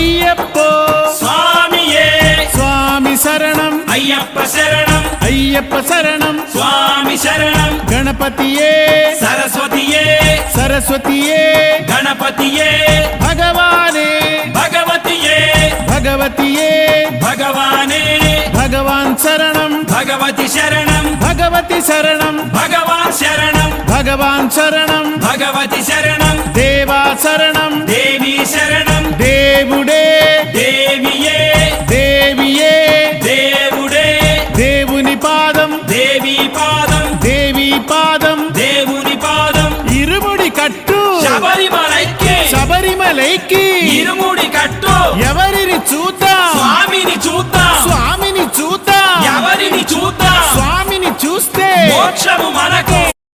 అయ్యప్పో స్వామియే స్వామి శరణం అయ్యప్ప శరణం అయ్యప్ప శరణం స్వామి శరణం గణపతియే సరస్వతియే సరస్వతియే గణపతియే భగవానే భగవతియే భగవతియే భగవానే భగవాన్ శరణం భగవతి శరణం భగవతి శరణం భగవాన్ శరణం భగవాన్ శరణం భగవతి శరణం దేవా శరణం దేవి శరణం దేవుడే దేవియే దేవియే దేవుడే దేవుని పాదం దేవి పాదం దేవి పాదం దేవుని పాదం ఇరుముడి కట్టు శబరిమలైకి శబరిమలైకి ఇరుముడి కట్టు ఎవరిని చూద్దాం స్వామిని చూద్దాం స్వామిని చూద్దాం ఎవరిని చూద్దాం స్వామిని చూస్తే మోక్షము మనకు